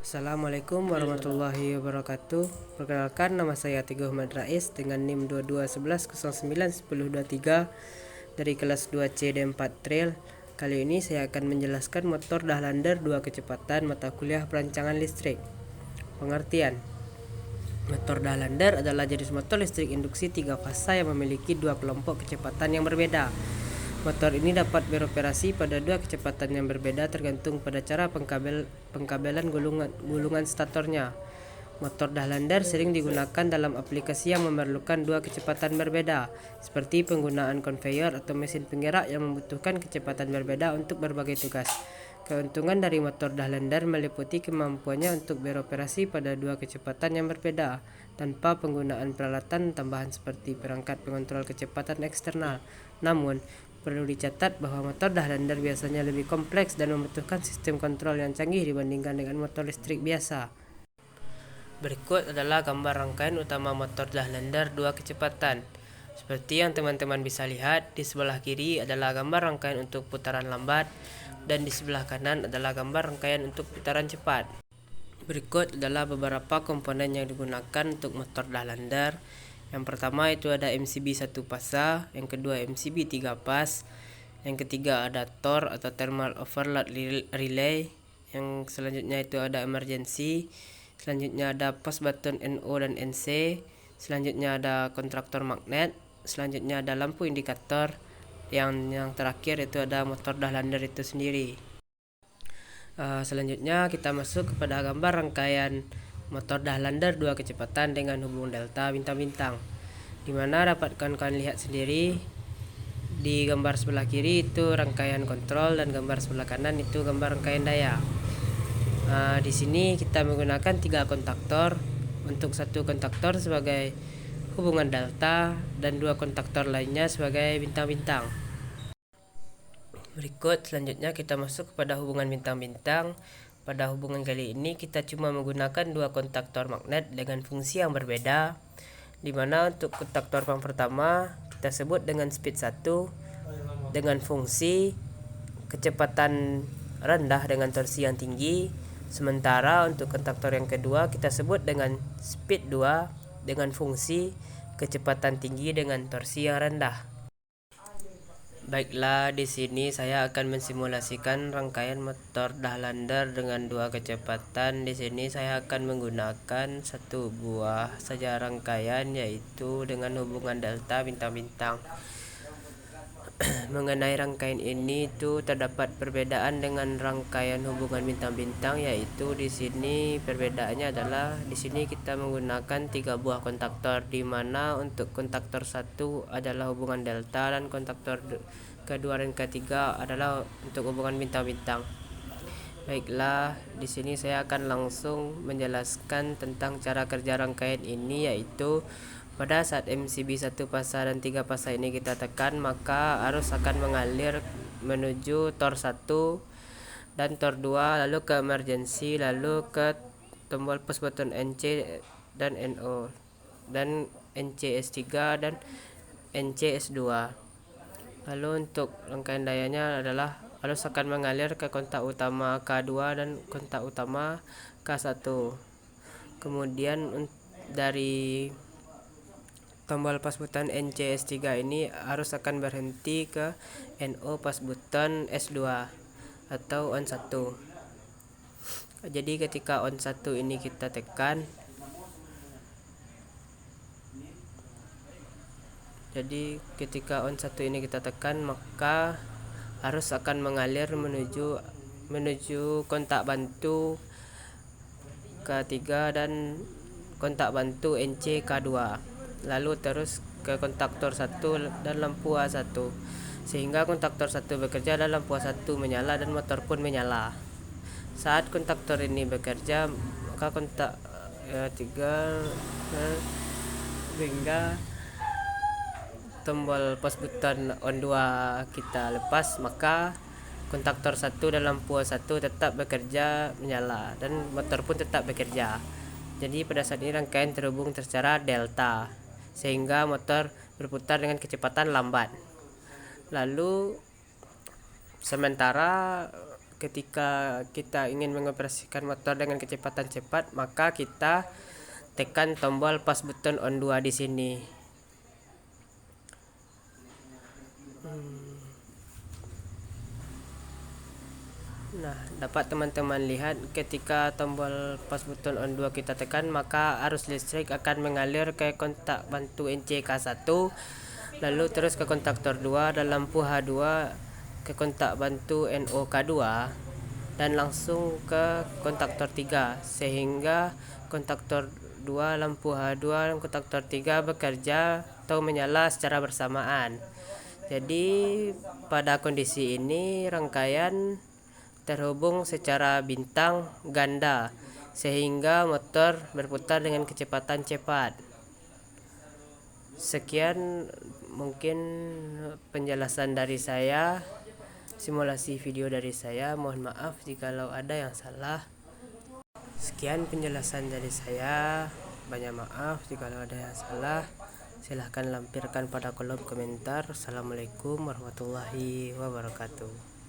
Assalamualaikum warahmatullahi wabarakatuh. Perkenalkan, nama saya Teguh Ahmad Rais dengan NIM 2211091023 dari kelas 2C D4 Trail. Kali ini saya akan menjelaskan motor Dahlandar 2 kecepatan mata kuliah perancangan listrik. Pengertian: motor Dahlandar adalah jenis motor listrik induksi 3 fasa yang memiliki dua kelompok kecepatan yang berbeda. Motor ini dapat beroperasi pada dua kecepatan yang berbeda tergantung pada cara pengkabelan gulungan statornya. Motor Dahlandar sering digunakan dalam aplikasi yang memerlukan dua kecepatan berbeda, seperti penggunaan konveyor atau mesin penggerak yang membutuhkan kecepatan berbeda untuk berbagai tugas. Keuntungan dari motor Dahlandar meliputi kemampuannya untuk beroperasi pada dua kecepatan yang berbeda, tanpa penggunaan peralatan tambahan seperti perangkat pengontrol kecepatan eksternal. Namun, perlu dicatat bahwa motor Dahlandar biasanya lebih kompleks dan membutuhkan sistem kontrol yang canggih dibandingkan dengan motor listrik biasa. Berikut adalah gambar rangkaian utama motor Dahlandar 2 kecepatan. Seperti yang teman-teman bisa lihat, di sebelah kiri adalah gambar rangkaian untuk putaran lambat dan di sebelah kanan adalah gambar rangkaian untuk putaran cepat. Berikut adalah beberapa komponen yang digunakan untuk motor Dahlandar. Yang pertama itu ada MCB 1 pasa, yang kedua MCB 3 pas, yang ketiga ada TOR atau Thermal Overload Relay, yang selanjutnya itu ada emergency, selanjutnya ada push button NO dan NC, selanjutnya ada kontraktor magnet, selanjutnya ada lampu indikator, yang terakhir itu ada motor Dahlandar itu sendiri. Selanjutnya kita masuk kepada gambar rangkaian motor Dahlandar 2 kecepatan dengan hubungan delta bintang-bintang, dimana dapat kalian lihat sendiri di gambar sebelah kiri itu rangkaian kontrol dan gambar sebelah kanan itu gambar rangkaian daya. Di sini kita menggunakan 3 kontaktor, untuk satu kontaktor sebagai hubungan delta dan 2 kontaktor lainnya sebagai bintang-bintang. Berikut selanjutnya kita masuk kepada hubungan bintang-bintang. Pada hubungan kali ini kita cuma menggunakan 2 kontaktor magnet dengan fungsi yang berbeda, dimana untuk kontaktor yang pertama kita sebut dengan speed 1 dengan fungsi kecepatan rendah dengan torsi yang tinggi, sementara untuk kontaktor yang kedua kita sebut dengan speed 2 dengan fungsi kecepatan tinggi dengan torsi yang rendah. Baiklah, di sini saya akan mensimulasikan rangkaian motor Dahlandar dengan 2 kecepatan. Di sini saya akan menggunakan satu buah saja rangkaian, yaitu dengan hubungan delta bintang-bintang. Mengenai rangkaian ini itu terdapat perbedaan dengan rangkaian hubungan bintang-bintang, yaitu di sini perbedaannya adalah di sini kita menggunakan 3 buah kontaktor, di mana untuk kontaktor 1 adalah hubungan delta dan kontaktor kedua dan ketiga adalah untuk hubungan bintang-bintang. Baiklah, di sini saya akan langsung menjelaskan tentang cara kerja rangkaian ini, yaitu pada saat MCB 1 pasa dan 3 pasa ini kita tekan, maka arus akan mengalir menuju TOR 1 dan TOR 2, lalu ke emergency, lalu ke tombol push button NC dan NO, dan NCS3 dan NCS2. Lalu untuk rangkaian dayanya adalah arus akan mengalir ke kontak utama K2 dan kontak utama K1. Kemudian dari tombol pas button NCS3 ini arus akan berhenti ke NO pas button S2 atau on 1. Jadi ketika on 1 ini kita tekan, maka arus akan mengalir menuju kontak bantu K3 dan kontak bantu NC K2, lalu terus ke kontaktor 1 dan lampu A1, sehingga kontaktor 1 bekerja dan lampu A1 menyala dan motor pun menyala. Saat kontaktor ini bekerja, maka kontak 3 hingga tombol push button on 2 kita lepas, maka kontaktor 1 dan lampu 1 tetap bekerja menyala dan motor pun tetap bekerja. Jadi pada saat ini rangkaian terhubung secara delta, sehingga motor berputar dengan kecepatan lambat. Lalu sementara ketika kita ingin mengoperasikan motor dengan kecepatan cepat, maka kita tekan tombol push button on 2 di sini. Nah, dapat teman-teman lihat ketika tombol push button on 2 kita tekan, maka arus listrik akan mengalir ke kontak bantu NCK1, lalu terus ke kontaktor 2 dan lampu H2 ke kontak bantu NOK2 dan langsung ke kontaktor 3, sehingga kontaktor 2, lampu H2 dan kontaktor 3 bekerja atau menyala secara bersamaan. Jadi pada kondisi ini rangkaian terhubung secara bintang ganda sehingga motor berputar dengan kecepatan cepat. Sekian mungkin penjelasan dari saya, simulasi video dari saya. Mohon maaf jikalau ada yang salah. Sekian penjelasan dari saya. Banyak maaf jikalau ada yang salah. Silahkan lampirkan pada kolom komentar. Assalamualaikum warahmatullahi wabarakatuh.